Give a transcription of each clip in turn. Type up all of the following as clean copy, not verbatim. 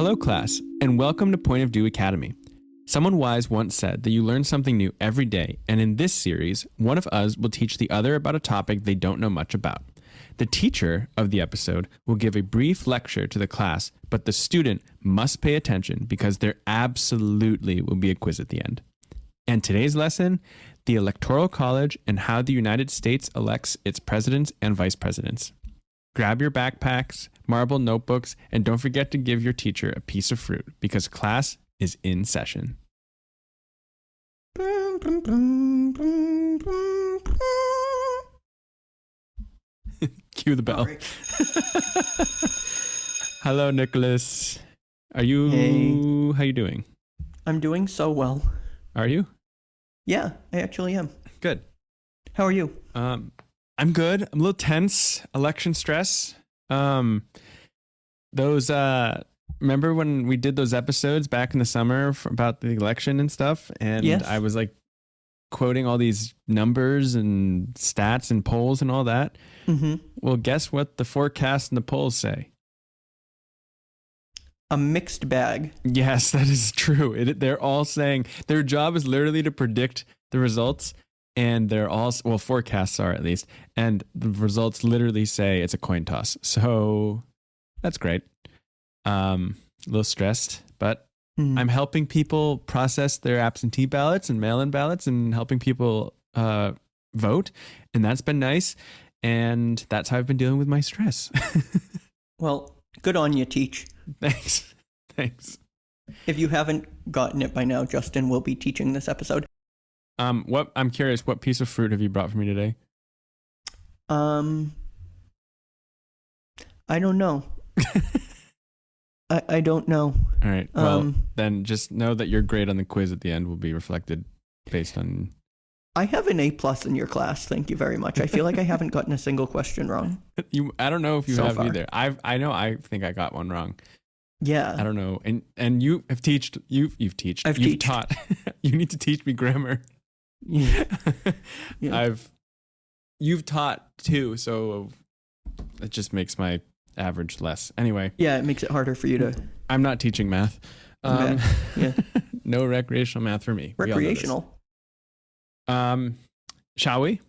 Hello, class, and welcome to Point of View Academy. Someone wise once said that you learn something new every day, and in this series, one of us will teach the other about a topic they don't know much about. The teacher of the episode will give a brief lecture to the class, but the student must pay attention because there absolutely will be a quiz at the end. And today's lesson, the Electoral College and how the United States elects its presidents and vice presidents. Grab your backpacks, marble notebooks, and don't forget to give your teacher a piece of fruit because class is in session. Cue the bell. Right. Hello, Nicholas. Are you? Hey. How you doing? I'm doing so well. Are you? Yeah, I actually am. Good. How are you? I'm good. I'm a little tense. Election stress. Remember when we did those episodes back in the summer about the election and stuff? And yes. I was like quoting all these numbers and stats and polls and all that. Mm-hmm. Well, guess what the forecast and the polls say? A mixed bag. Yes, that is true. They're all saying their job is literally to predict the results. And they're all, well, forecasts are at least. And the results literally say it's a coin toss. So that's great. A little stressed, but I'm helping people process their absentee ballots and mail-in ballots and helping people vote. And that's been nice. And that's how I've been dealing with my stress. Well, good on you, Teach. Thanks. If you haven't gotten it by now, Justin will be teaching this episode. I'm curious, what piece of fruit have you brought for me today? I don't know. I don't know. All right. Well, then just know that your grade on the quiz at the end will be reflected based on... I have an A+ in your class. Thank you very much. I feel like I haven't gotten a single question wrong. I don't know if you so have far. either. I think I got one wrong. Yeah. I don't know. And you have you've taught. You need to teach me grammar. Yeah. You've taught too, so it just makes my average less. Anyway. Yeah, it makes it harder for you to... I'm not teaching math. Yeah. No recreational math for me. Recreational. Shall we?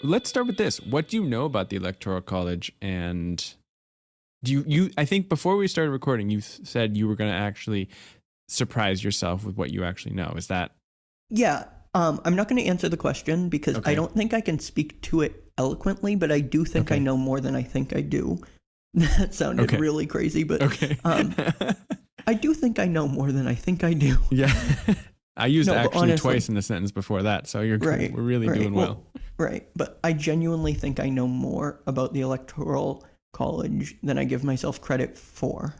Let's start with this. What do you know about the Electoral College? And I think before we started recording, you said you were going to actually surprise yourself with what you actually know. Is that? Yeah. I'm not going to answer the question because Okay. I don't think I can speak to it eloquently, but I do think I know more than I think I do. That sounded really crazy, but I do think I know more than I think I do. Yeah. I used actually honestly, twice in the sentence before that, so you're right, we're really doing well. Right, but I genuinely think I know more about the Electoral College than I give myself credit for.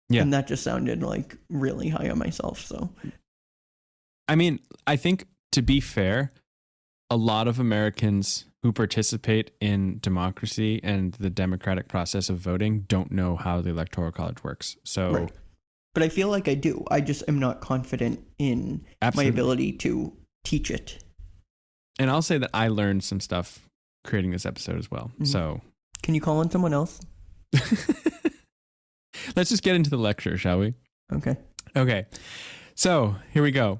Yeah. And that just sounded like really high on myself, so. I mean, I think to be fair, a lot of Americans who participate in democracy and the democratic process of voting don't know how the Electoral College works. So. Right. But I feel like I do. I just am not confident in my ability to teach it. And I'll say that I learned some stuff creating this episode as well. Mm-hmm. So, can you call on someone else? Let's just get into the lecture, shall we? Okay. So here we go.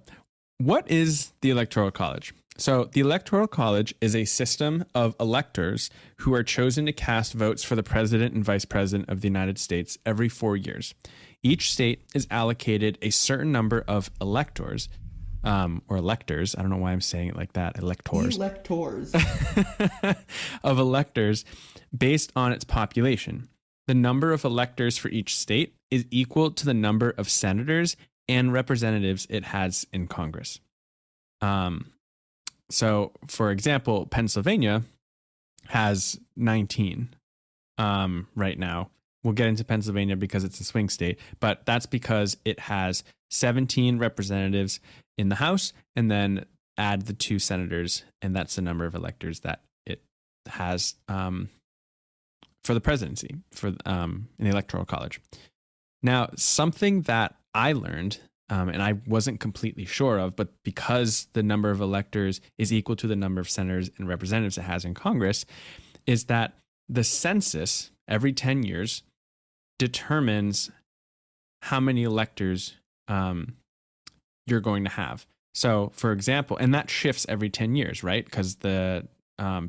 What is the Electoral College? So the Electoral College is a system of electors who are chosen to cast votes for the president and vice president of the United States every 4 years. Each state is allocated a certain number of electors, or electors. I don't know why I'm saying it like that. Electors. Of electors based on its population. The number of electors for each state is equal to the number of senators and representatives it has in Congress. So, for example, Pennsylvania has 19 right now. We'll get into Pennsylvania because it's a swing state, but that's because it has 17 representatives in the House, and then add the 2 senators, and that's the number of electors that it has for the presidency in the Electoral College. Now, something that I learned, and I wasn't completely sure of, but because the number of electors is equal to the number of senators and representatives it has in Congress, is that the census every 10 years determines how many electors you're going to have. So, for example, and that shifts every 10 years, right? Because the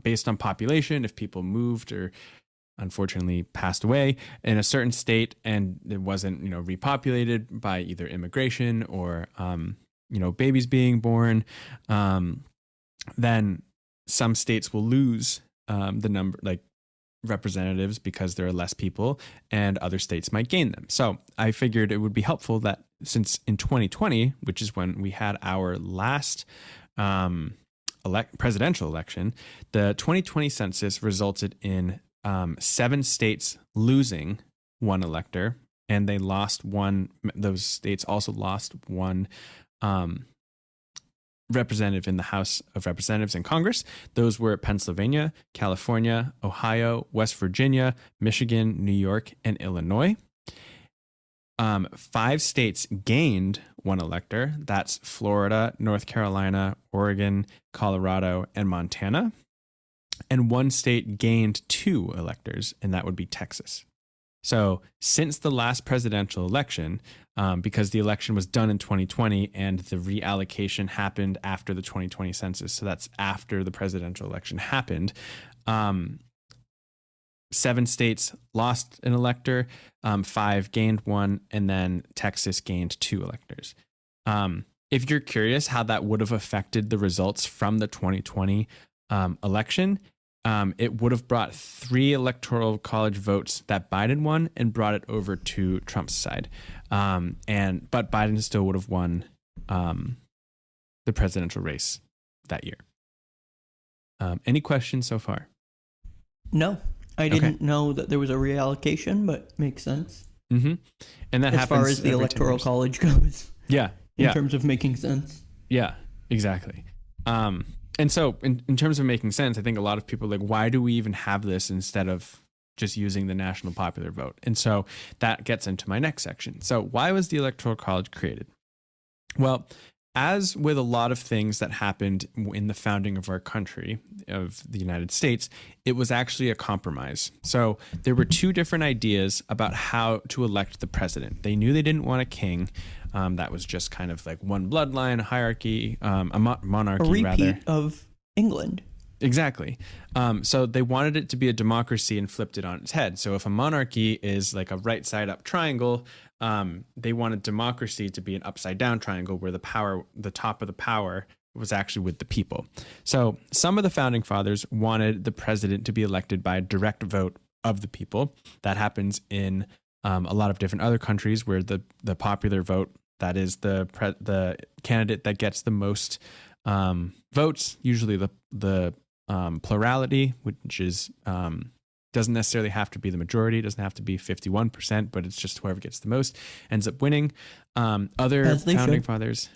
based on population, if people moved or unfortunately passed away in a certain state and it wasn't, repopulated by either immigration or, babies being born, then some states will lose the number, like representatives, because there are less people, and other states might gain them. So I figured it would be helpful that since in 2020, which is when we had our last presidential election, the 2020 census resulted in 7 states losing one elector, and they lost one. Those states also lost one representative in the House of Representatives and Congress. Those were Pennsylvania, California, Ohio, West Virginia, Michigan, New York, and Illinois. 5 states gained one elector. That's Florida, North Carolina, Oregon, Colorado, and Montana. And 1 state gained 2 electors, and that would be Texas. So since the last presidential election, because the election was done in 2020 and the reallocation happened after the 2020 census, so that's after the presidential election happened, 7 states lost an elector, 5 gained 1, and then Texas gained 2 electors. If you're curious how that would have affected the results from the 2020 election, it would have brought 3 Electoral College votes that Biden won and brought it over to Trump's side. But Biden still would have won the presidential race that year. Any questions so far? No, I didn't know that there was a reallocation, but makes sense. Mm-hmm. And that as happens far as the Electoral College goes. Yeah. In terms of making sense. Yeah, exactly. And so in terms of making sense, I think a lot of people are like, why do we even have this instead of just using the national popular vote? And so that gets into my next section. So why was the Electoral College created? Well, as with a lot of things that happened in the founding of our country, of the United States, it was actually a compromise. So there were 2 different ideas about how to elect the president. They knew they didn't want a king. That was just kind of like one bloodline, a hierarchy, a monarchy, a repeat rather. Of England. Exactly. So they wanted it to be a democracy and flipped it on its head. So if a monarchy is like a right side up triangle, they wanted democracy to be an upside down triangle where the top of the power was actually with the people. So some of the founding fathers wanted the president to be elected by a direct vote of the people. That happens in a lot of different other countries where the popular vote, that is the candidate that gets the most votes, usually the plurality, which is doesn't necessarily have to be the majority, doesn't have to be 51%, but it's just whoever gets the most ends up winning. Other founding fathers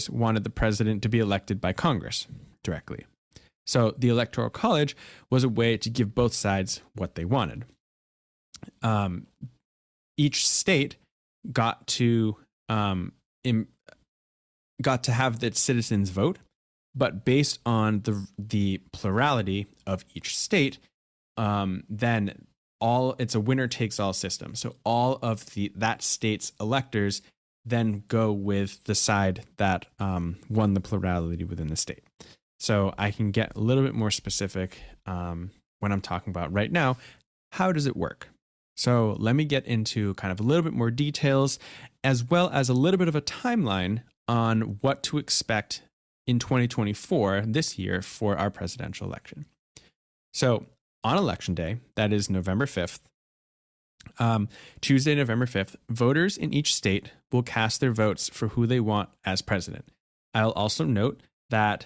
wanted the president to be elected by Congress directly. So the Electoral College was a way to give both sides what they wanted. Each state got to have its citizens vote, but based on the plurality of each state, then it's a winner takes all system. So all of that state's electors then go with the side that won the plurality within the state. So I can get a little bit more specific when I'm talking about right now. How does it work? So let me get into kind of a little bit more details, as well as a little bit of a timeline on what to expect in 2024, this year, for our presidential election. So on election day, that is November 5th, Tuesday, November 5th, voters in each state will cast their votes for who they want as president. I'll also note that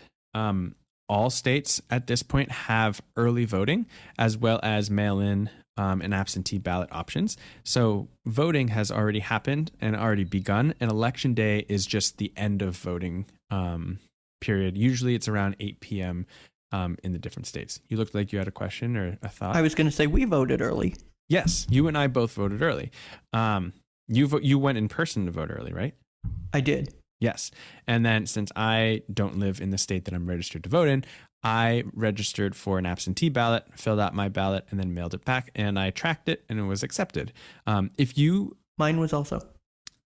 all states at this point have early voting as well as mail-in and absentee ballot options. So voting has already happened and already begun, and election day is just the end of voting period. Usually it's around 8 p.m. In the different states. You looked like you had a question or a thought. I was going to say we voted early. Yes, you and I both voted early. You went in person to vote early, right? I did. Yes. And then since I don't live in the state that I'm registered to vote in, I registered for an absentee ballot, filled out my ballot, and then mailed it back. And I tracked it, and it was accepted. Mine was also.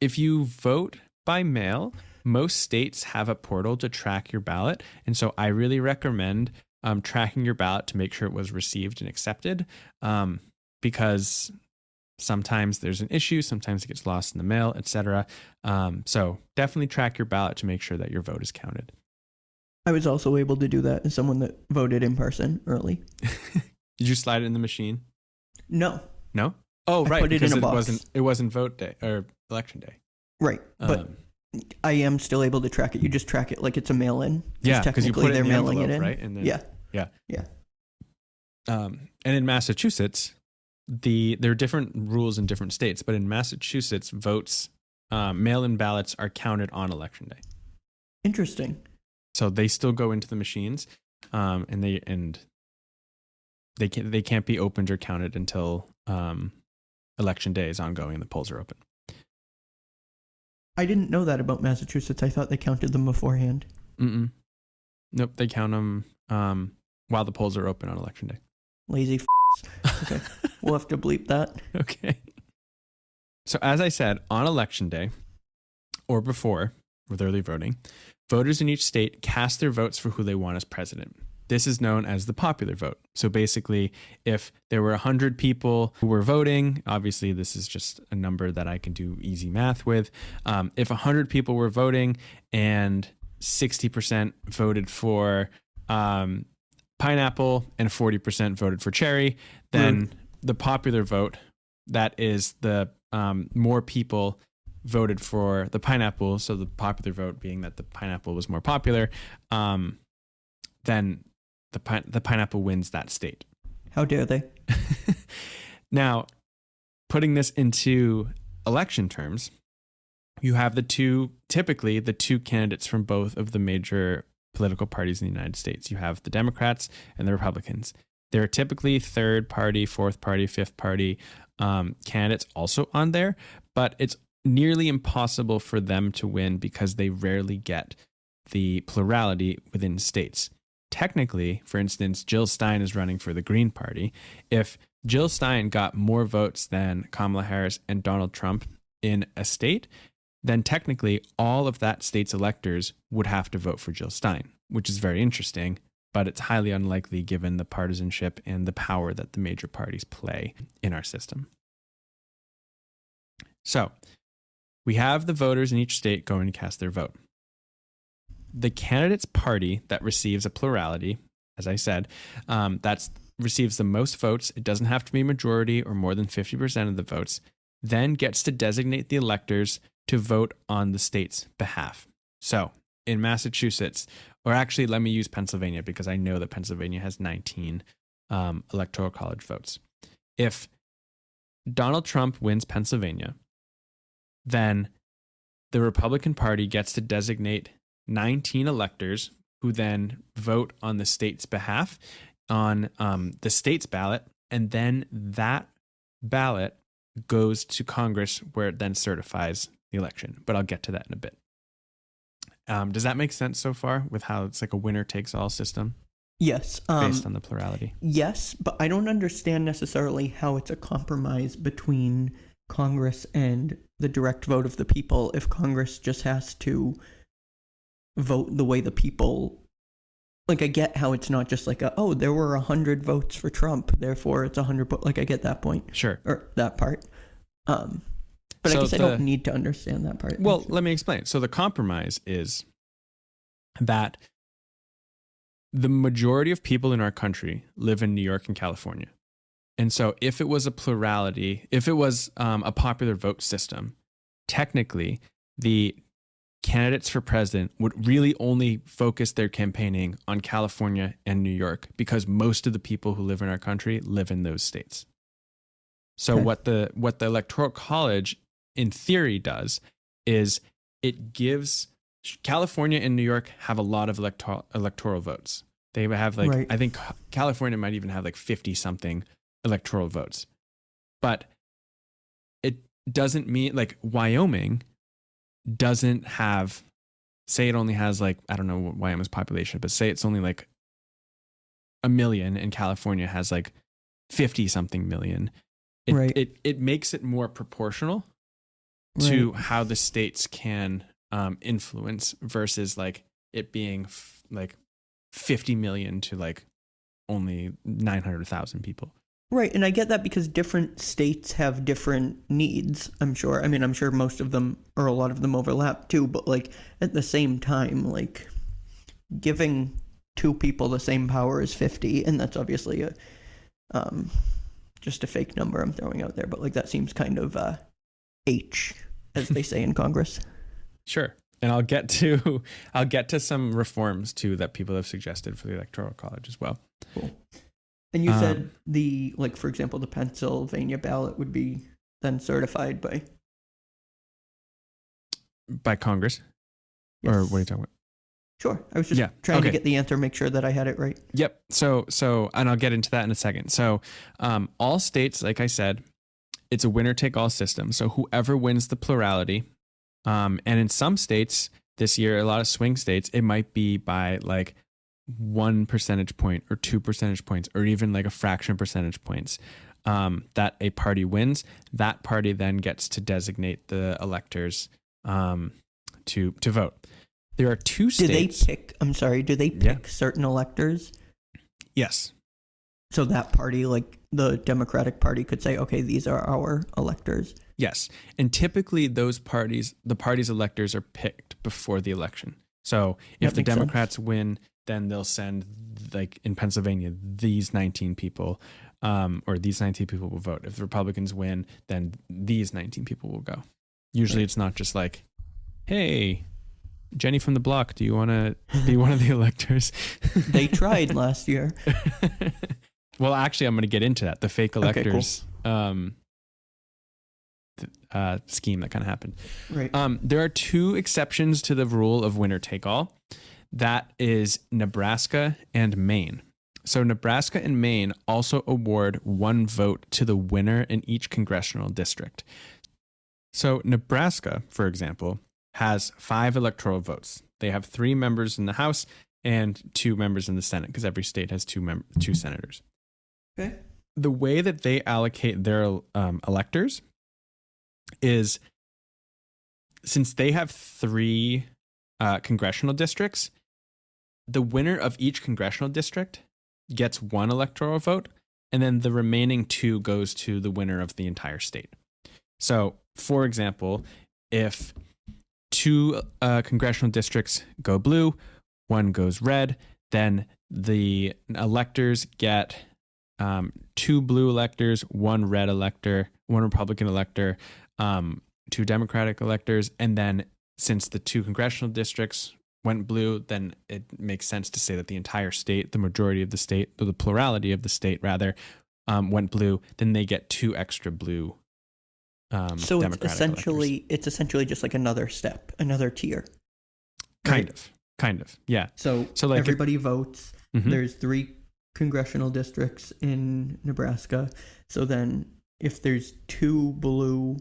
If you vote by mail, most states have a portal to track your ballot. And so I really recommend tracking your ballot to make sure it was received and accepted, because sometimes there's an issue, sometimes it gets lost in the mail, etc. So definitely track your ballot to make sure that your vote is counted. I was also able to do that as someone that voted in person early. Did you slide it in the machine? No. No? Oh, right. Put it in a box. It wasn't vote day or election day. Right. But I am still able to track it. You just track it like it's a mail-in. Yeah, because you put it in the mailing envelope, it in. Right? And then, Yeah. And in Massachusetts, there are different rules in different states, but in Massachusetts, votes, mail-in ballots are counted on election day. Interesting. So they still go into the machines, and they can't be opened or counted until election day is ongoing and the polls are open. I didn't know that about Massachusetts. I thought they counted them beforehand. Nope, they count them while the polls are open on election day. Lazy Okay, we'll have to bleep that. Okay. So as I said, on election day, or before, with early voting, voters in each state cast their votes for who they want as president. This is known as the popular vote. So basically, if there were 100 people who were voting, obviously this is just a number that I can do easy math with. If 100 people were voting and 60% voted for pineapple and 40% voted for cherry, then the popular vote, that is the more people voted for the pineapple, so the popular vote being that the pineapple was more popular, then the pineapple wins that state. How dare they? Now, putting this into election terms, you have typically the two candidates from both of the major political parties in the United States. You have the Democrats and the Republicans. There are typically third party, fourth party, fifth party candidates also on there, but it's nearly impossible for them to win because they rarely get the plurality within states. Technically, for instance, Jill Stein is running for the Green Party. If Jill Stein got more votes than Kamala Harris and Donald Trump in a state, then technically all of that state's electors would have to vote for Jill Stein, which is very interesting, but it's highly unlikely given the partisanship and the power that the major parties play in our system. So, we have the voters in each state going to cast their vote. The candidate's party that receives a plurality, as I said, receives the most votes. It doesn't have to be a majority or more than 50% of the votes, then gets to designate the electors to vote on the state's behalf. So in Massachusetts, or actually let me use Pennsylvania because I know that Pennsylvania has 19 Electoral College votes. If Donald Trump wins Pennsylvania, then the Republican Party gets to designate 19 electors who then vote on the state's behalf on the state's ballot, and then that ballot goes to Congress where it then certifies the election. But I'll get to that in a bit. Does that make sense so far with how it's like a winner takes all system? Yes. Based on the plurality? Yes, but I don't understand necessarily how it's a compromise between Congress and the direct vote of the people if Congress just has to vote the way the people, like, I get how it's not just like there were 100 votes for Trump, therefore it's 100, like, I get that point. Sure. Or that part. But so I guess I don't need to understand that part. Well, let me explain. So the compromise is that the majority of people in our country live in New York and California. And so if it was a plurality, if it was a popular vote system, technically the candidates for president would really only focus their campaigning on California and New York because most of the people who live in our country live in those states. So what the Electoral College in theory does is it gives California and New York have a lot of electoral votes. They have like, Right. I think California might even have like 50 something electoral votes. But it doesn't mean like Wyoming doesn't have, say it only has like, I don't know what Wyoming's population, but say it's only like 1 million and California has like 50 something million. It makes it more proportional to how the states can influence versus like it being like 50 million to like only 900,000 people. Right, and I get that because different states have different needs, I'm sure. I mean, I'm sure most of them, or a lot of them overlap too, but like at the same time, like giving two people the same power is 50, and that's obviously a just a fake number I'm throwing out there, but like that seems kind of H, as they say in Congress. Sure. And I'll get to some reforms too that people have suggested for the Electoral College as well. Cool. And you said like for example, the Pennsylvania ballot would be then certified by Congress? Yes. Or what are you talking about? Sure. I was just trying to get the answer, make sure that I had it right. Yep. So, and I'll get into that in a second. So, all states, like I said, it's a winner take all system. So whoever wins the plurality, and in some states this year, a lot of swing states, it might be by like 1 percentage point or 2 percentage points, or even like a fraction of percentage points, that a party wins. That party then gets to designate the electors, to vote. There are two states. Do they pick certain electors? Yes. So that party, like the Democratic Party, could say, okay, these are our electors. Yes. And typically the party's electors are picked before the election. So if the Democrats win, then they'll send, like in Pennsylvania, these 19 people, or these 19 people will vote. If the Republicans win, then these 19 people will go. Usually it's not just like, hey, Jenny from the block, do you want to be one of the electors? They tried last year. Well, actually, I'm going to get into that. The fake electors scheme that kind of happened. Right. There are two exceptions to the rule of winner take all. That is Nebraska and Maine. So Nebraska and Maine also award one vote to the winner in each congressional district. So Nebraska, for example, has 5 electoral votes. They have 3 members in the House and 2 members in the Senate, because every state has 2 senators. Okay. The way that they allocate their electors is, since they have 3 congressional districts, the winner of each congressional district gets 1 electoral vote, and then the remaining 2 goes to the winner of the entire state. So, for example, if 2 congressional districts go blue, 1 goes red, then the electors get 2 blue electors, 1 red elector, 1 Republican elector, 2 Democratic electors, and then since the 2 congressional districts went blue, then it makes sense to say that the entire state, the majority of the state, or the plurality of the state rather, went blue. Then they get 2 extra blue. So Democratic it's essentially just like another step, another tier. Kind of, yeah. So like everybody votes. Mm-hmm. There's 3 congressional districts in Nebraska. So then if there's 2 blue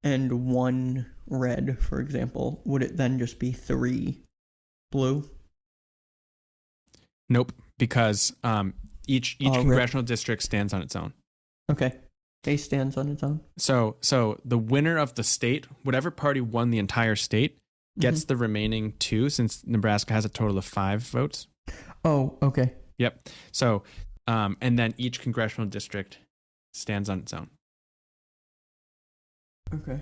and 1 red, for example, would it then just be 3 blue? Nope, because each congressional district stands on its own. Okay. Case stands on its own. So the winner of the state, whatever party won the entire state, gets the remaining 2, since Nebraska has a total of 5 votes. Oh, okay. Yep. So, and then each congressional district stands on its own. Okay.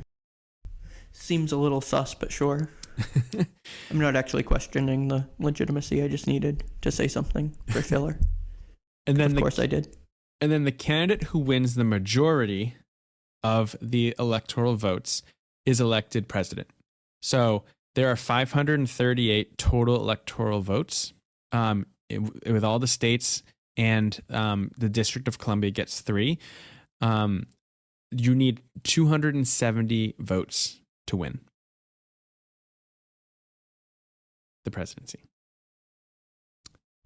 Seems a little sus, but sure. I'm not actually questioning the legitimacy. I just needed to say something for filler. And then of course I did. And then the candidate who wins the majority of the electoral votes is elected president. So there are 538 total electoral votes with all the states, and the District of Columbia gets 3. You need 270 votes to win the presidency.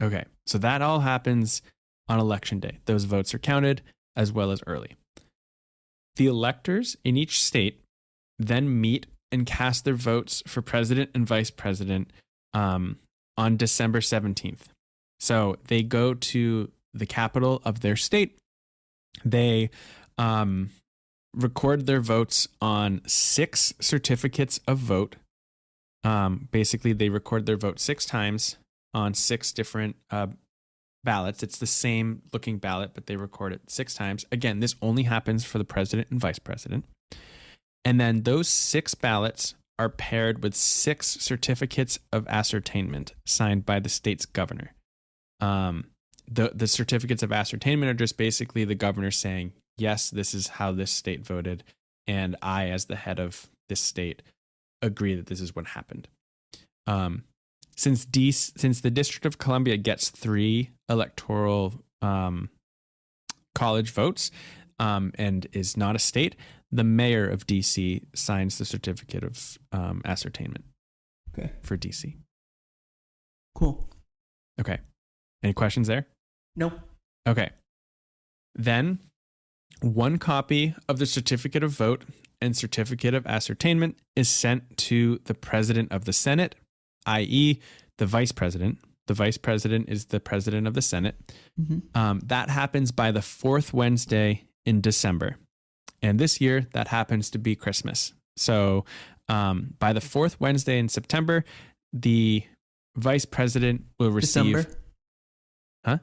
Okay, so that all happens on election day. Those votes are counted as well as early. The electors in each state then meet and cast their votes for president and vice president on December 17th. So they go to the capital of their state. They record their votes on 6 certificates of vote. Basically, they record their vote 6 times on 6 different ballots. It's the same looking ballot, but they record it 6 times. Again, this only happens for the president and vice president. And then those 6 ballots are paired with 6 certificates of ascertainment signed by the state's governor. The certificates of ascertainment are just basically the governor saying, yes, this is how this state voted, and I, as the head of this state, agree that this is what happened. Since the District of Columbia gets 3 electoral college votes and is not a state, the mayor of DC signs the certificate of ascertainment. Okay. For DC. Cool. Okay. Any questions there? No. Okay. Then 1 copy of the certificate of vote and certificate of ascertainment is sent to the president of the Senate, i.e., the vice president. The vice president is the president of the Senate. Mm-hmm. That happens by the 4th Wednesday in December. And this year, that happens to be Christmas. So by the 4th Wednesday in September, the vice president will receive... December? Huh?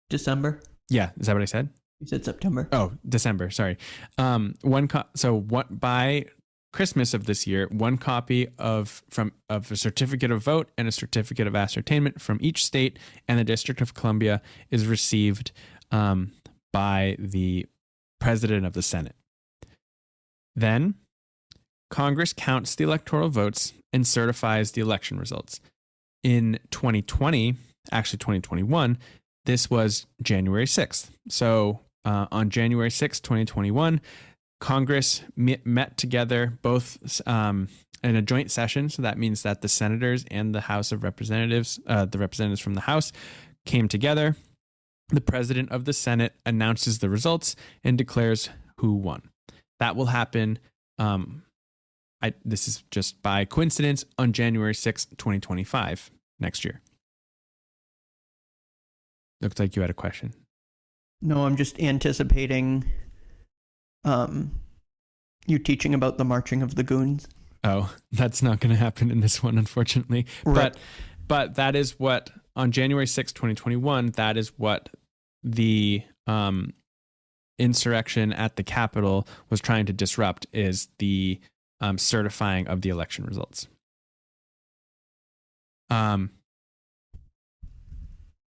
December? Yeah. Is that what I said? You said September. Oh, December. Sorry. By Christmas of this year, 1 copy of a certificate of vote and a certificate of ascertainment from each state and the District of Columbia is received by the president of the Senate. Then Congress counts the electoral votes and certifies the election results. In 2021, this was January 6th. So on January 6th, 2021, Congress met together both in a joint session. So that means that the senators and the House of Representatives, the representatives from the House, came together. The president of the Senate announces the results and declares who won. That will happen. This is just by coincidence on January 6th, 2025, next year. Looks like you had a question. No, I'm just anticipating you teaching about the marching of the goons. Oh, that's not going to happen in this one, unfortunately. Right. But that is what, on January 6, 2021, that is what the insurrection at the Capitol was trying to disrupt, is the certifying of the election results.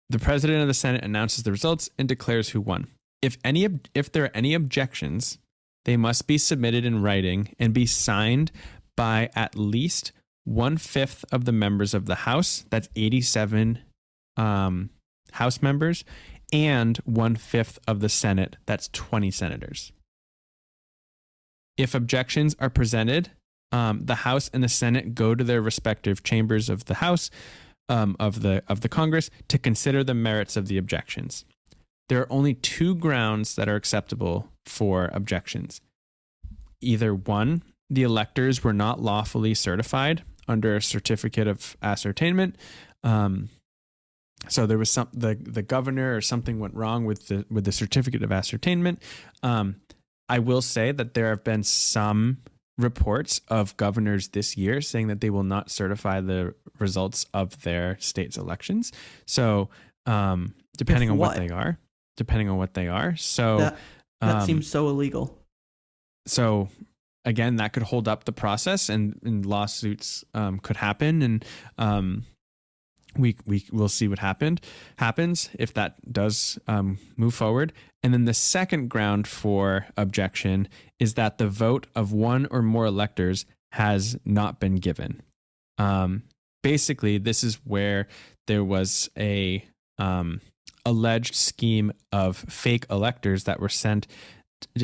The president of the Senate announces the results and declares who won. If there are any objections, they must be submitted in writing and be signed by at least 1/5 of the members of the House. That's 87 House members, and 1/5 of the Senate. That's 20 senators. If objections are presented, the House and the Senate go to their respective chambers of the House, of the Congress, to consider the merits of the objections. There are only 2 grounds that are acceptable for objections. Either 1, the electors were not lawfully certified under a certificate of ascertainment. So there was the governor or something went wrong with the certificate of ascertainment. I will say that there have been some reports of governors this year saying that they will not certify the results of their state's elections. So depending on what they are. So that seems so illegal. So again, that could hold up the process, and lawsuits could happen. And we will see what happens if that does move forward. And then the second ground for objection is that the vote of one or more electors has not been given. Basically, this is where there was a alleged scheme of fake electors that were sent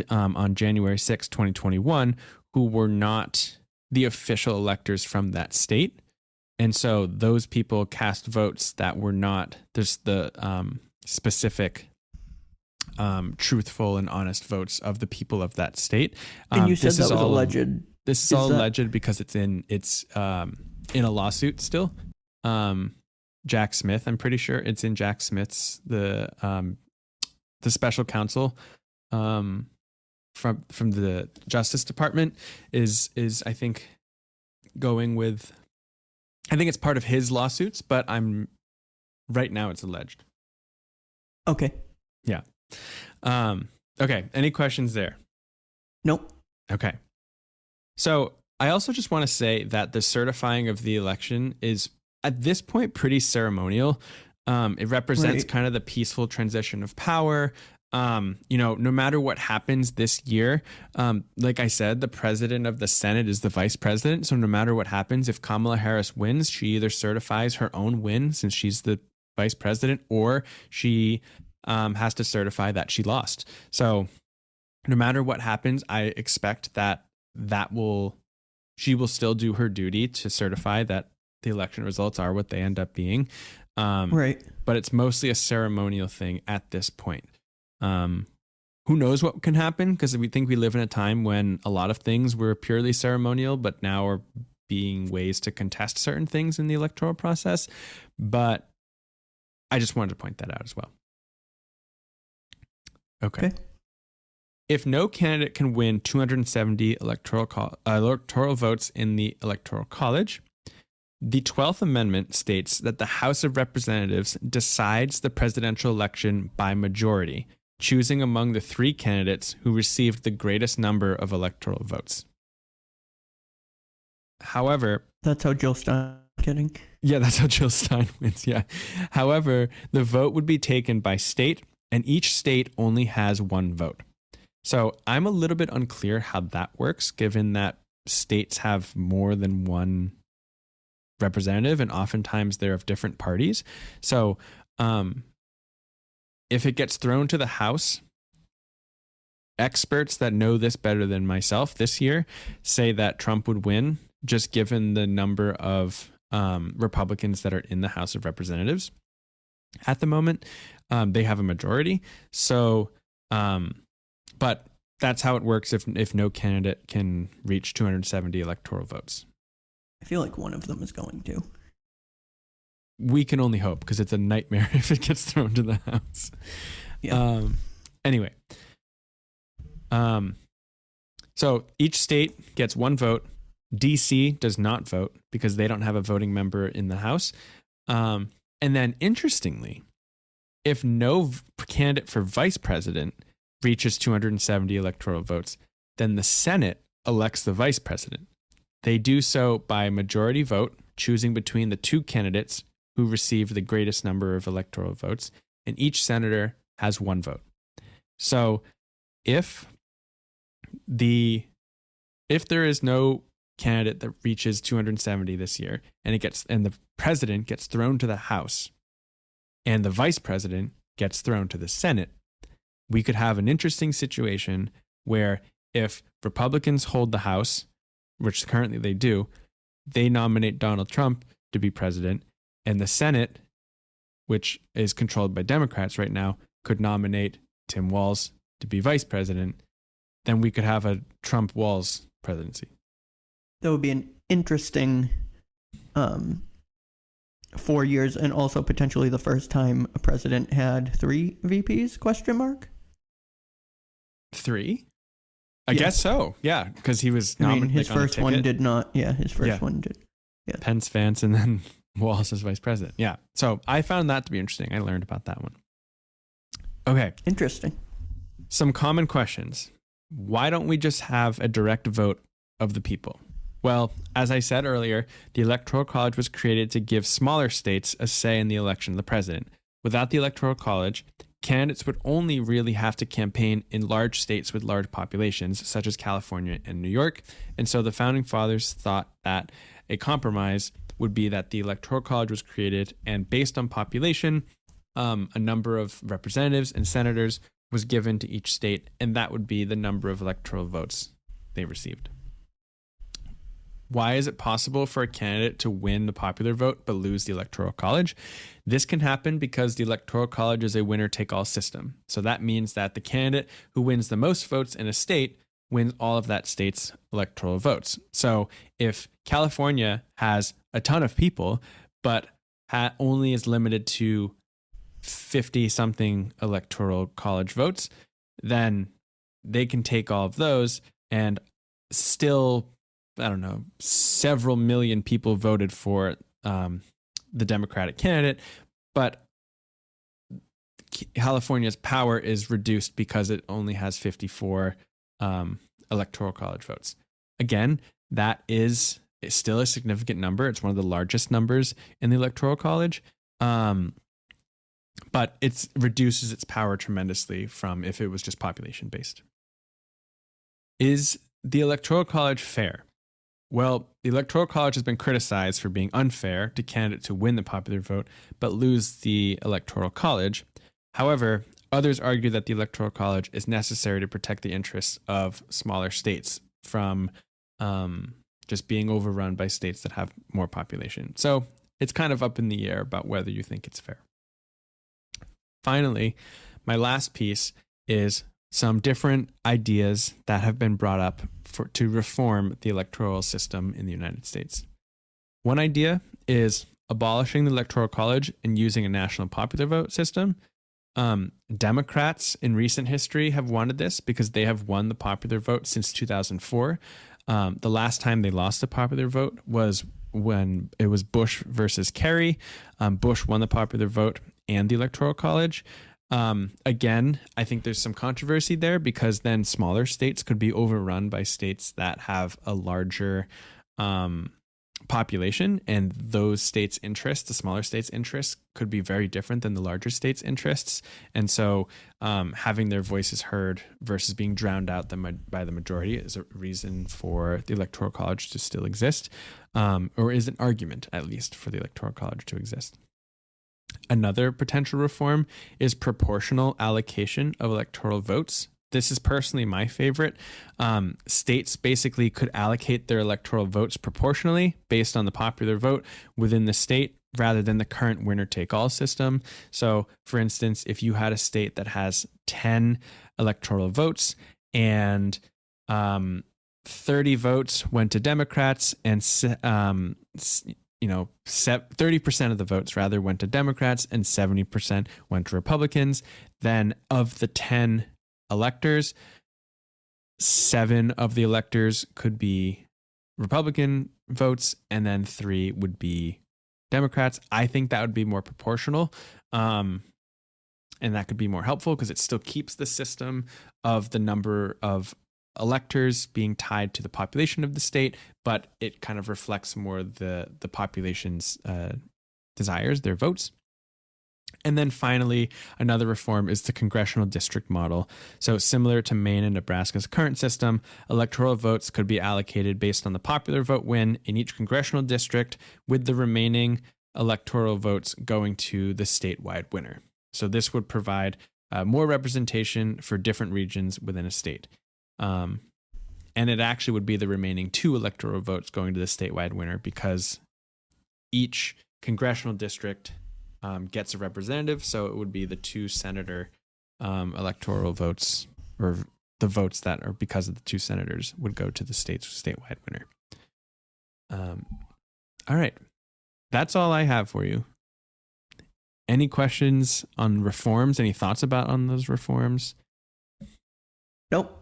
on January 6, 2021, who were not the official electors from that state. And so those people cast votes that were not the specific, truthful and honest votes of the people of that state. And you said that was alleged. This is all alleged because it's in a lawsuit still. Jack Smith, I'm pretty sure it's in Jack Smith's the special counsel from the Justice Department is I think going with. I think it's part of his lawsuits, but right now it's alleged. Okay. Yeah. Okay. Any questions there? Nope. Okay. So I also just want to say that the certifying of the election is at this point pretty ceremonial. It represents kind of the peaceful transition of power. No matter what happens this year, like I said, the president of the Senate is the vice president. So no matter what happens, if Kamala Harris wins, she either certifies her own win since she's the vice president, or she has to certify that she lost. So no matter what happens, I expect that she will still do her duty to certify that the election results are what they end up being. But it's mostly a ceremonial thing at this point. Who knows what can happen? Because we think we live in a time when a lot of things were purely ceremonial, but now are being ways to contest certain things in the electoral process. But I just wanted to point that out as well. Okay. If no candidate can win 270 electoral votes in the Electoral College, the 12th Amendment states that the House of Representatives decides the presidential election by majority, choosing among the three candidates who received the greatest number of electoral votes. However, that's how Jill Stein. Kidding. Yeah, that's how Jill Stein wins. Yeah. However, the vote would be taken by state, and each state only has one vote. So I'm a little bit unclear how that works, given that states have more than one representative, and oftentimes they're of different parties. So, if it gets thrown to the House, experts that know this better than myself this year say that Trump would win, just given the number of Republicans that are in the House of Representatives. At the moment, they have a majority. So, but that's how it works if no candidate can reach 270 electoral votes. I feel like one of them is going to. We can only hope, because it's a nightmare if it gets thrown to the House. Yeah. Anyway. So each state gets one vote. DC does not vote because they don't have a voting member in the House. And then interestingly, if no candidate for vice president reaches 270 electoral votes, then the Senate elects the vice president. They do so by majority vote, choosing between the two candidates who receive the greatest number of electoral votes, and each senator has one vote. So if there is no candidate that reaches 270 this year, and the president gets thrown to the House, and the vice president gets thrown to the Senate, we could have an interesting situation where if Republicans hold the House, which currently they do, they nominate Donald Trump to be president, and the Senate, which is controlled by Democrats right now, could nominate Tim Walz to be vice president. Then we could have a Trump-Walz presidency. That would be an interesting 4 years, and also potentially the first time a president had 3 VPs, question mark? 3? I guess so. Yeah, because he was nominated. His first one did not. Yeah, his first one did. Yeah. Pence, Vance, and then Walz as vice president. Yeah. So I found that to be interesting. I learned about that one. Okay. Interesting. Some common questions. Why don't we just have a direct vote of the people? Well, as I said earlier, the Electoral College was created to give smaller states a say in the election of the president. Without the Electoral College, candidates would only really have to campaign in large states with large populations, such as California and New York. And so the founding fathers thought that a compromise would be that the Electoral College was created, and based on population, a number of representatives and senators was given to each state, and that would be the number of electoral votes they received. Why is it possible for a candidate to win the popular vote but lose the Electoral College? This can happen because the Electoral College is a winner-take-all system. So that means that the candidate who wins the most votes in a state wins all of that state's electoral votes. So if California has a ton of people, but only is limited to 50-something Electoral College votes, then they can take all of those, and still, I don't know, several million people voted for the Democratic candidate, but California's power is reduced because it only has 54 Electoral College votes. Again, that is still a significant number. It's one of the largest numbers in the Electoral College. But it reduces its power tremendously from if it was just population based. Is the Electoral College fair? Well, the Electoral College has been criticized for being unfair to candidates who win the popular vote but lose the Electoral College. However, others argue that the Electoral College is necessary to protect the interests of smaller states from just being overrun by states that have more population. So it's kind of up in the air about whether you think it's fair. Finally, my last piece is some different ideas that have been brought up to reform the electoral system in the United States. One idea is abolishing the Electoral College and using a national popular vote system. Democrats in recent history have wanted this because they have won the popular vote since 2004. The last time they lost the popular vote was when it was Bush versus Kerry. Bush won the popular vote and the Electoral College. Again, I think there's some controversy there because then smaller states could be overrun by states that have a larger population, and those states' interests, the smaller states' interests, could be very different than the larger states' interests. And so having their voices heard versus being drowned out by the majority is a reason for the Electoral College to still exist, or is an argument, at least, for the Electoral College to exist. Another potential reform is proportional allocation of electoral votes. This is personally my favorite. States basically could allocate their electoral votes proportionally based on the popular vote within the state rather than the current winner-take-all system. So, for instance, if you had a state that has 10 electoral votes and 30 votes went to Democrats and 30% of the votes rather went to Democrats and 70% went to Republicans, then of the 10 electors, 7 of the electors could be Republican votes, and then 3 would be Democrats. I think that would be more proportional, and that could be more helpful because it still keeps the system of the number of electors being tied to the population of the state, but it kind of reflects more the population's desires, their votes. And then finally, another reform is the congressional district model. So similar to Maine and Nebraska's current system, electoral votes could be allocated based on the popular vote win in each congressional district, with the remaining electoral votes going to the statewide winner. So this would provide more representation for different regions within a state. And it actually would be the remaining 2 electoral votes going to the statewide winner because each congressional district gets a representative. So it would be the 2 senator electoral votes, or the votes that are because of the 2 senators would go to the state's statewide winner. All right. That's all I have for you. Any questions on reforms? Any thoughts on those reforms? Nope.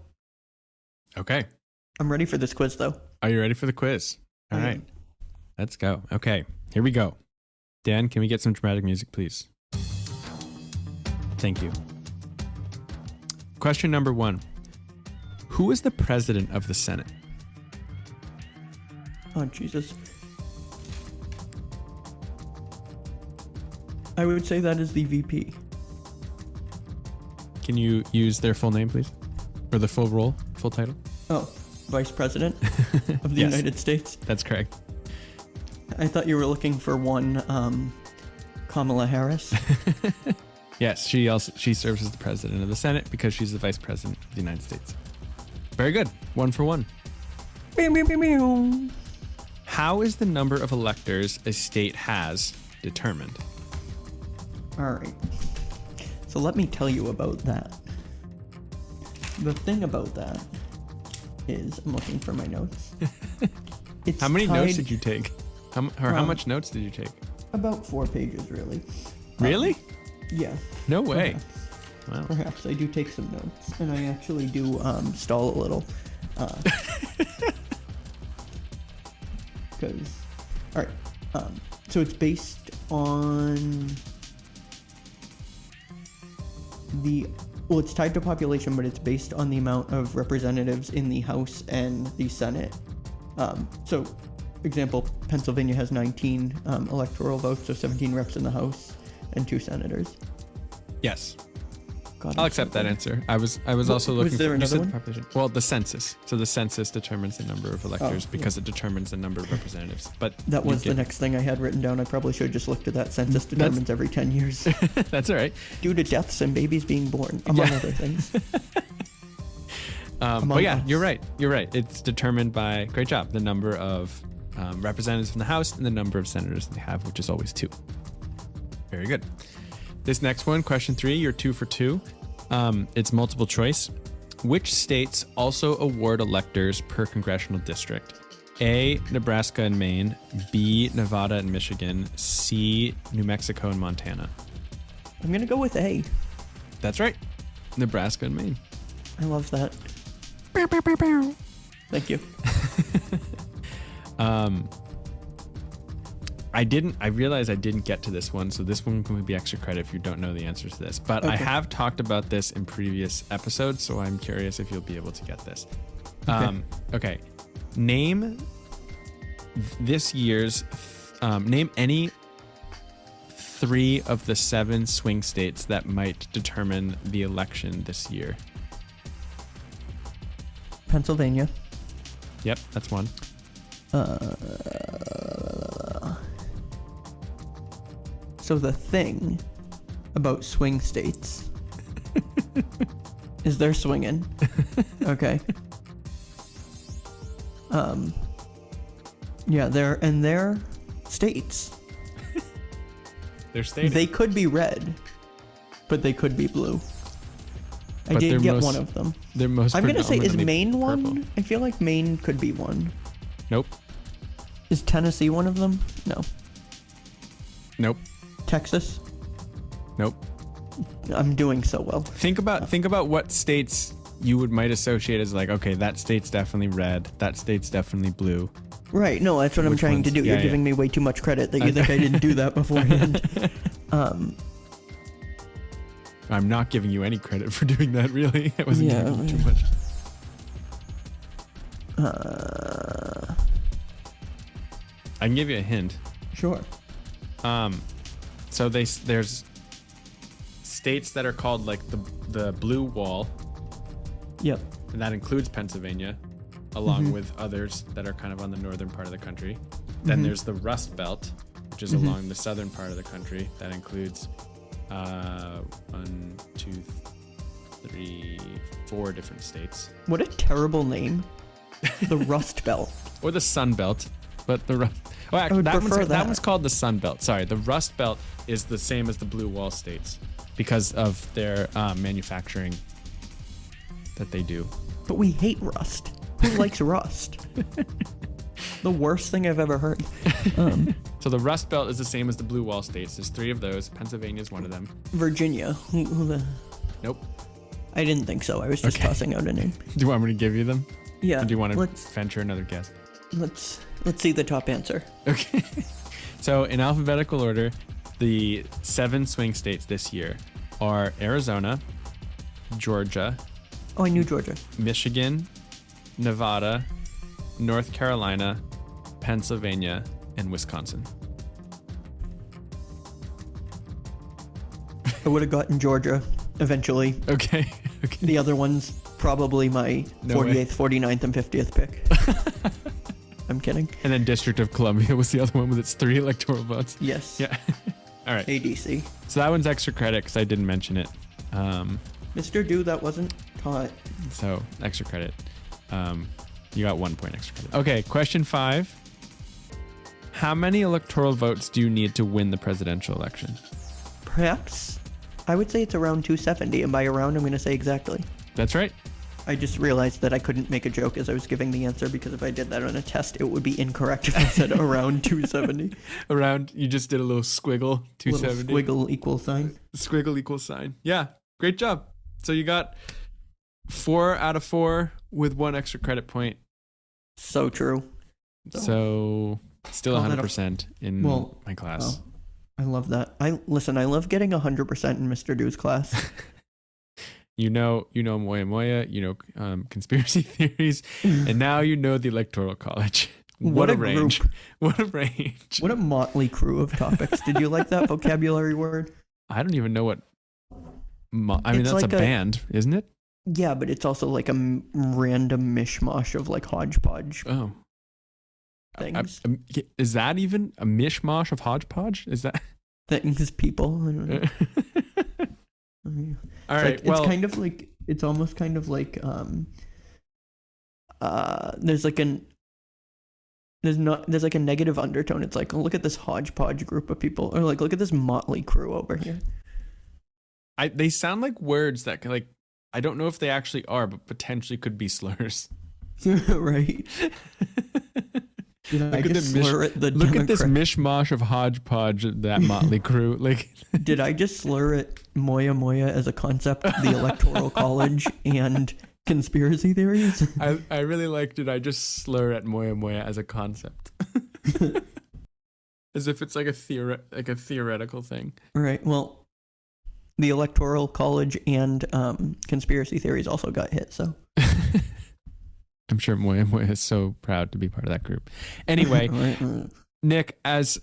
Okay. I'm ready for this quiz, though. Are you ready for the quiz? All right. Let's go. Okay. Here we go. Dan, can we get some dramatic music, please? Thank you. Question number 1. Who is the president of the Senate? Oh, Jesus. I would say that is the VP. Can you use their full name, please? Or the full role, full title? Oh, Vice President of the Yes. United States. That's correct. I thought you were looking for one Kamala Harris. Yes, she serves as the president of the Senate because she's the vice president of the United States. Very good. 1 for 1. How is the number of electors a state has determined? All right. So let me tell you about that. The thing about that is, I'm looking for my notes. It's How many notes tied- did you take? How much notes did you take? About 4 pages, really. Really? Yeah. No way. Perhaps. Wow. Perhaps I do take some notes, and I actually do stall a little. Because, all right. So it's based on it's tied to population, but it's based on the amount of representatives in the House and the Senate. So, example, Pennsylvania has 19 electoral votes, so 17 reps in the House and 2 senators. Yes. God, I'll I'm accept so that good. answer. I was also looking was there for you another said one? the population. Well, the census. So the census determines the number of electors Oh, because it determines the number of representatives. But That you was the get- next thing I had written down. I probably should have just looked at that. Census determines every 10 years That's all right. due to deaths and babies being born, among Yeah. other things. But yeah, us. you're right. You're right. It's determined by, great job, the number of representatives from the House and the number of senators they have, which is always 2. Very good. This next one, question 3, you're 2 for 2. It's multiple choice. Which states also award electors per congressional district? A, Nebraska and Maine. B, Nevada and Michigan. C, New Mexico and Montana. I'm going to go with A. That's right. Nebraska and Maine. I love that. Thank you. I realized I didn't get to this one, so this one can be extra credit if you don't know the answers to this. But I Okay. have talked about this in previous episodes, so I'm curious if you'll be able to get this. Okay. Name this year's, name any 3 of the 7 swing states that might determine the election this year. Pennsylvania. Yep, that's one. So the thing about swing states is they're swinging. Okay. Yeah, they're states. They're states. They could be red, but they could be blue. I But did they're get most- one of them. They're most I'm gonna say, is predominantly Maine one? purple. I feel like Maine could be one. Nope. Is Tennessee one of them? No. Nope. Texas? Nope. I'm doing so well. Think about what states you might associate as like, okay, that state's definitely red, that state's definitely blue. Right, no, that's what I'm Which trying to ones? do. Yeah, You're yeah. giving me way too much credit that you think I didn't do that beforehand. I'm not giving you any credit for doing that, really. I wasn't Yeah. giving you too much. I can give you a hint. Sure. So there's states that are called like the blue wall, Yep. and that includes Pennsylvania, along with others that are kind of on the northern part of the country. Then there's the Rust Belt, which is along the southern part of the country. That includes 1, 2, 3, 4 different states. What a terrible name. The Rust Belt. Or the Sun Belt, but the Rust. Oh, I actually, would that prefer that. one's called the Sun Belt. Sorry, the Rust Belt is the same as the Blue Wall states because of their manufacturing that they do. But we hate rust. Who likes rust? The worst thing I've ever heard. So the Rust Belt is the same as the Blue Wall states. There's 3 of those. Pennsylvania is one of them. Virginia. Who the... Nope. I didn't think so. I was just Okay. tossing out a name. Do you want me to give you them? Yeah. Or do you want to let's venture another guess? let's see the top answer. Okay. So in alphabetical order, the 7 swing states this year are Arizona, Georgia, Oh, I knew Georgia. Michigan, Nevada, North Carolina, Pennsylvania, and Wisconsin. I would have gotten Georgia eventually. Okay. The other one's probably my 48th, 49th, and 50th pick. I'm kidding. And then District of Columbia was the other one with its 3 electoral votes. Yes. Yeah. All right. ADC. So that one's extra credit because I didn't mention it. Mr. Do, that wasn't taught. So extra credit. You got 1 point extra credit. Okay, question 5. How many electoral votes do you need to win the presidential election? Perhaps, I would say it's around 270, and by around, I'm going to say exactly. That's right. I just realized that I couldn't make a joke as I was giving the answer, because if I did that on a test, it would be incorrect if I said around 270. Around, you just did a little squiggle, 270. Little squiggle equal sign. Squiggle equal sign. Yeah, great job. So you got 4 out of 4 with 1 extra credit point. So true. So still 100% in my class. Oh, I love that. I love getting 100% in Mr. Do's class. You know Moya Moya, conspiracy theories, and now you know the Electoral College. What a range. Group. What a range. What a motley crew of topics. Did you like that vocabulary word? I don't even know what... that's like a band, isn't it? Yeah, but it's also like a random mishmash of like hodgepodge things. Is that even a mishmash of hodgepodge? Is that... Things, people. I don't know. All right. It's kind of like, it's almost kind of like there's like a negative undertone. It's like, oh, look at this hodgepodge group of people, or like, look at this motley crew over here. They sound like words that like, I don't know if they actually are, but potentially could be slurs. Right. Did I just slur it? Look at this mishmash of hodgepodge, that motley crew. Like, did I just slur it Moya Moya as a concept, the Electoral College, and conspiracy theories? I really liked it. I just slur at Moya Moya as a concept. As if it's like a theoretical thing. Right. Well, the Electoral College and conspiracy theories also got hit, so... I'm sure Moya Moya is so proud to be part of that group. Anyway, Nick, as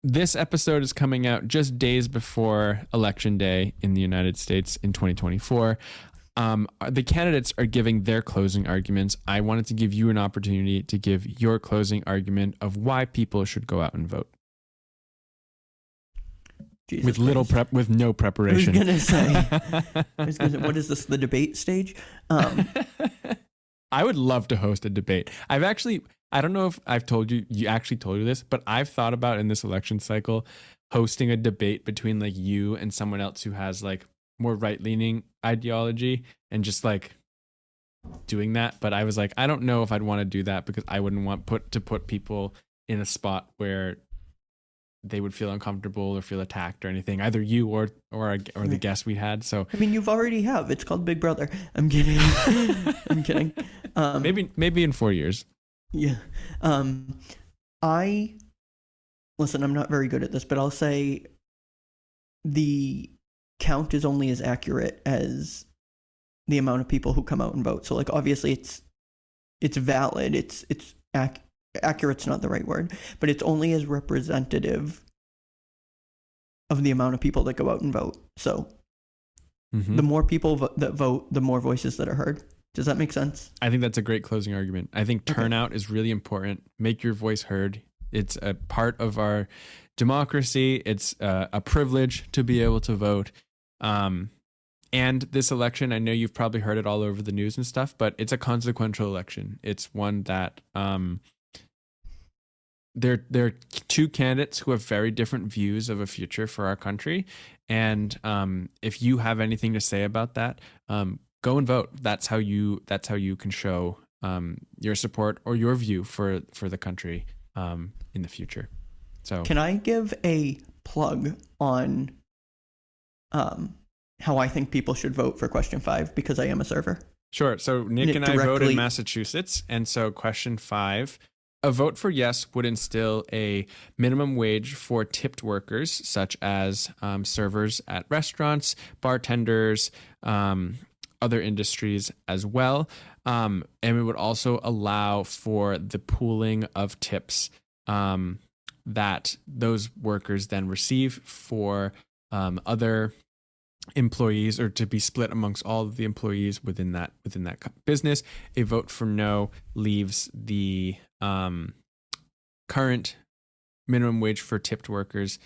this episode is coming out just days before Election Day in the United States in 2024, the candidates are giving their closing arguments. I wanted to give you an opportunity to give your closing argument of why people should go out and vote. Jesus with no preparation. I was gonna say, what is this, the debate stage? I would love to host a debate. I don't know if I've told you actually told you this, but I've thought about in this election cycle hosting a debate between like you and someone else who has like more right-leaning ideology and just like doing that. But I was like, I don't know if I'd want to do that because I wouldn't want to put people in a spot where they would feel uncomfortable or feel attacked or anything, either you or the guest we had. So I mean, you've already have. It's called Big Brother. I'm kidding. I'm kidding. Maybe in 4 years. Yeah. Listen, I'm not very good at this, but I'll say the count is only as accurate as the amount of people who come out and vote. So like, obviously it's valid. It's accurate's not the right word, but it's only as representative of the amount of people that go out and vote. So the more people that vote, the more voices that are heard. Does that make sense? I think that's a great closing argument. I think turnout is really important. Make your voice heard. It's a part of our democracy. It's a privilege to be able to vote. And this election, I know you've probably heard it all over the news and stuff, but it's a consequential election. It's one that there are 2 candidates who have very different views of a future for our country. And if you have anything to say about that, go and vote. That's how you can show your support or your view for the country in the future. So can I give a plug on how I think people should vote for question 5, because I am a server? Sure. So Nick and I vote in Massachusetts. And so question 5, a vote for yes would instill a minimum wage for tipped workers, such as servers at restaurants, bartenders, other industries as well. And it would also allow for the pooling of tips that those workers then receive for other employees, or to be split amongst all of the employees within that business. A vote for no leaves the current minimum wage for tipped workers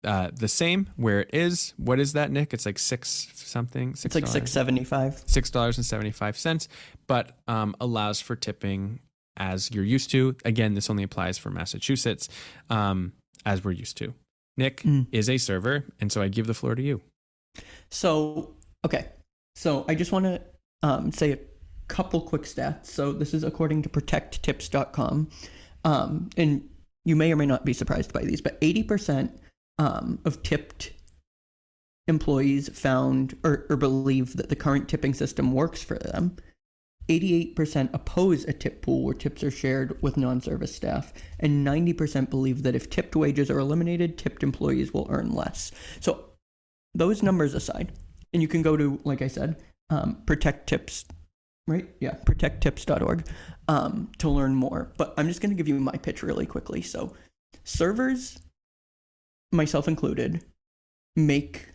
the same where it is. What is that, Nick? It's like it's like $6.75. $6.75, but allows for tipping as you're used to. Again, this only applies for Massachusetts, as we're used to. Nick is a server, and so I give the floor to you. So, okay. So I just want to say a couple quick stats. So this is according to protecttips.com. And you may or may not be surprised by these, but 80% of tipped employees found or believe that the current tipping system works for them. 88% oppose a tip pool where tips are shared with non-service staff, and 90% believe that if tipped wages are eliminated, tipped employees will earn less. So those numbers aside, and you can go to, like I said, Protect Tips, right? Yeah, protecttips.org to learn more. But I'm just going to give you my pitch really quickly. So servers, myself included, make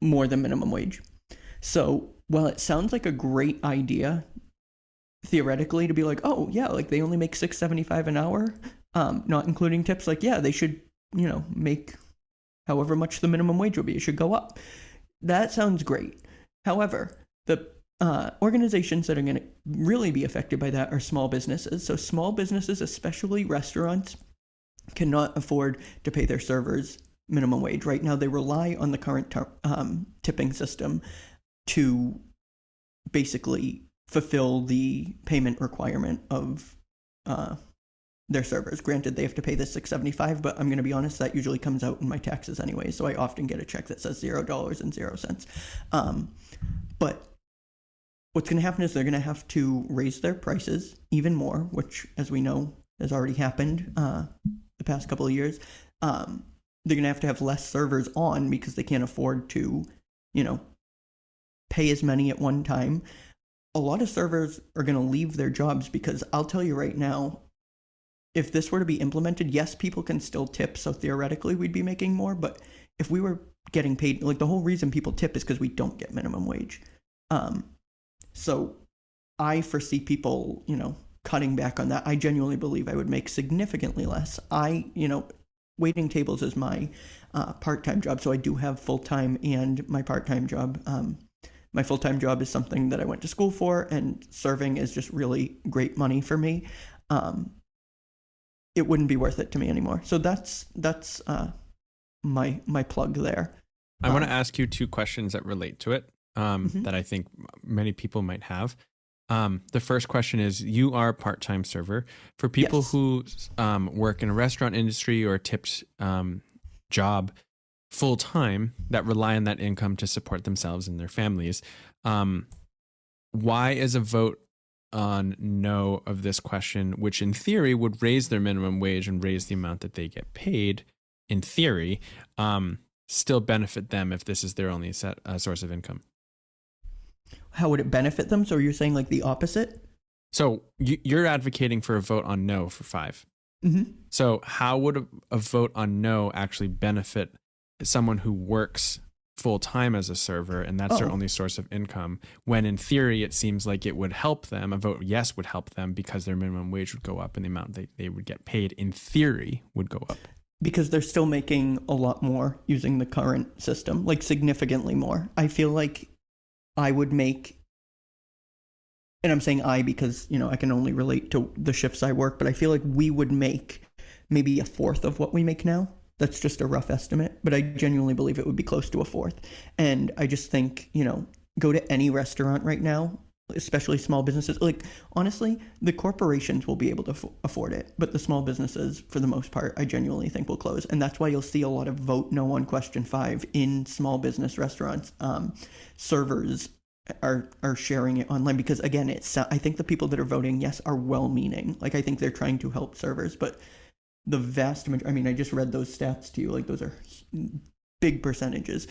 more than minimum wage. So while it sounds like a great idea, theoretically, to be like, oh yeah, like they only make $6.75 an hour, not including tips, like, yeah, they should, make however much the minimum wage will be. It should go up. That sounds great. However, the organizations that are going to really be affected by that are small businesses. So small businesses, especially restaurants, cannot afford to pay their servers minimum wage. Right now, they rely on the current tipping system to basically fulfill the payment requirement of their servers. Granted, they have to pay the $6.75, but I'm going to be honest, that usually comes out in my taxes anyway, so I often get a check that says $0.00. But what's going to happen is they're going to have to raise their prices even more, which, as we know, has already happened the past couple of years. They're going to have less servers on because they can't afford to, pay as many at one time. A lot of servers are going to leave their jobs because I'll tell you right now, if this were to be implemented, yes, people can still tip, so theoretically we'd be making more, but if we were getting paid, like the whole reason people tip is because we don't get minimum wage. So I foresee people, cutting back on that. I genuinely believe I would make significantly less. Waiting tables is my part-time job, so I do have full-time and my part-time job. My full-time job is something that I went to school for, and serving is just really great money for me. It wouldn't be worth it to me anymore. So that's my plug there. I want to ask you two questions that relate to it that I think many people might have. The first question is, you are a part-time server. For people who work in a restaurant industry or a tipped job full-time that rely on that income to support themselves and their families, why is a vote on no of this question, which in theory would raise their minimum wage and raise the amount that they get paid, in theory, still benefit them if this is their only source of income? How would it benefit them? So you're saying like the opposite? So you're advocating for a vote on no for 5. Mm-hmm. So how would a vote on no actually benefit someone who works full-time as a server and that's their only source of income, when in theory it seems like it would help them? A vote yes would help them because their minimum wage would go up and the amount they would get paid in theory would go up. Because they're still making a lot more using the current system, like significantly more. I feel like I would make, and I'm saying I because, I can only relate to the shifts I work, but I feel like we would make maybe a fourth of what we make now. That's just a rough estimate, but I genuinely believe it would be close to a fourth. And I just think, go to any restaurant right now, especially small businesses. Like, honestly, the corporations will be able to afford it, but the small businesses, for the most part, I genuinely think will close. And that's why you'll see a lot of vote no on question 5 in small business restaurants. Servers are sharing it online because, again, I think the people that are voting yes are well-meaning. Like, I think they're trying to help servers, but the vast majority, I just read those stats to you, like those are big percentages.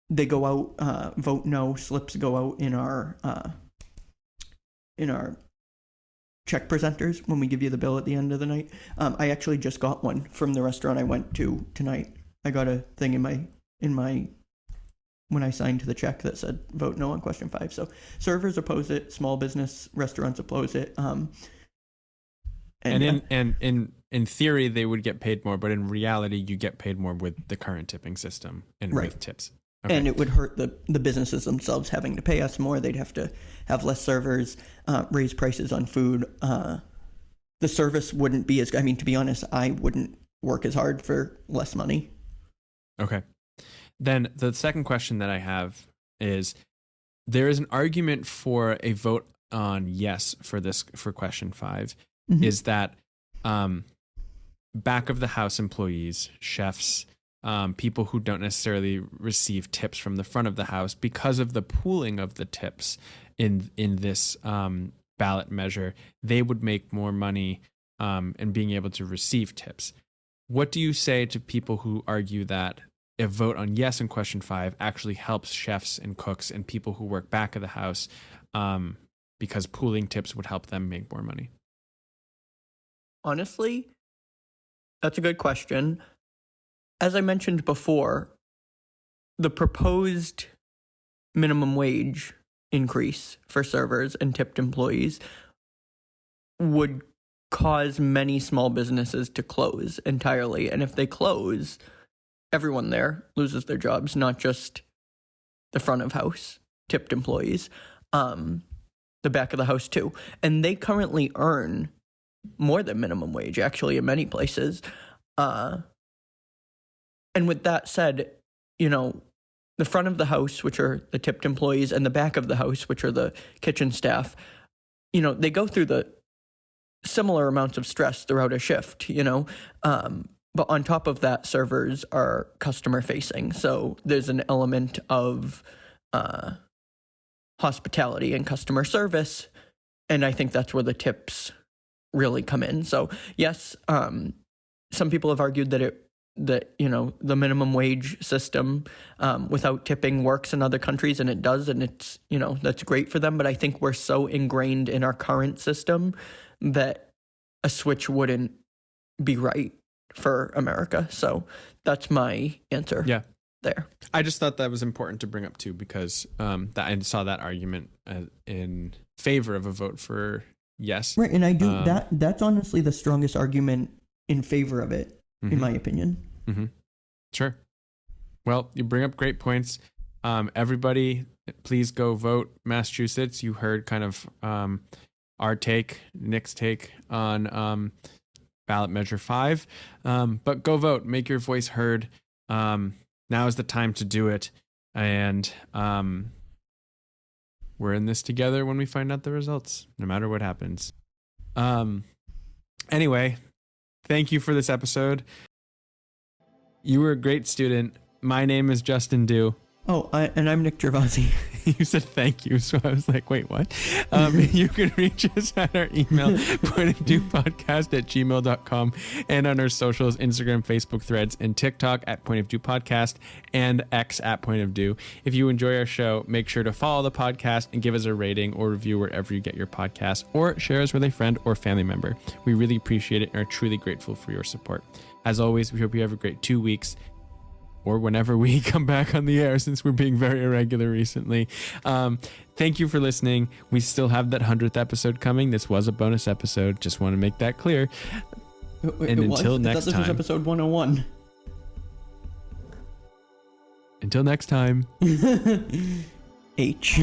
They go out, vote no, slips go out in our check presenters when we give you the bill at the end of the night. I actually just got one from the restaurant I went to tonight. I got a thing in my when I signed the check that said vote no on question 5. So servers oppose it, small business restaurants oppose it. In theory, they would get paid more, but in reality, you get paid more with the current tipping system and right. with tips. Okay. And it would hurt the businesses themselves having to pay us more. They'd have to have less servers, raise prices on food. The service wouldn't be as good. I mean, to be honest, I wouldn't work as hard for less money. Okay. Then the second question that I have is, there is an argument for a vote on yes for question 5, mm-hmm. is that back of the house employees, chefs, people who don't necessarily receive tips from the front of the house, because of the pooling of the tips in this ballot measure, they would make more money in being able to receive tips. What do you say to people who argue that a vote on yes in question 5 actually helps chefs and cooks and people who work back of the house, because pooling tips would help them make more money? Honestly, that's a good question. As I mentioned before, the proposed minimum wage increase for servers and tipped employees would cause many small businesses to close entirely. And if they close, everyone there loses their jobs, not just the front of house tipped employees, the back of the house too. And they currently earn more than minimum wage, actually, in many places. And with that said, the front of the house, which are the tipped employees, and the back of the house, which are the kitchen staff, they go through the similar amounts of stress throughout a shift, but on top of that, servers are customer facing. So there's an element of hospitality and customer service. And I think that's where the tips really come in. So yes, some people have argued that the minimum wage system without tipping works in other countries, and it does, and it's that's great for them. But I think we're so ingrained in our current system that a switch wouldn't be right for America. So that's my answer. Yeah. There. I just thought that was important to bring up too, because I saw that argument in favor of a vote for yes. Right, and I do that's honestly the strongest argument in favor of it, mm-hmm. in my opinion. Mm-hmm. Sure. Well, you bring up great points. Everybody, please go vote. Massachusetts, you heard kind of our take, Nick's take on ballot measure 5. But go vote, make your voice heard. Now is the time to do it. And we're in this together when we find out the results, no matter what happens. Anyway, thank you for this episode. You were a great student. My name is Justin Dew. Oh, and I'm Nick Gervasi. You said thank you, so I was like, wait, what? You can reach us at our email, pointofdewpodcast@gmail.com, and on our socials, Instagram, Facebook, Threads, and TikTok at Point of Dew Podcast, and X at Point of Dew. If you enjoy our show, make sure to follow the podcast and give us a rating or review wherever you get your podcasts, or share us with a friend or family member. We really appreciate it and are truly grateful for your support. As always, we hope you have a great 2 weeks, or whenever we come back on the air, since we're being very irregular recently. Thank you for listening. We still have that 100th episode coming. This was a bonus episode. Just want to make that clear. And until next time. I thought this was episode 101. Until next time. H.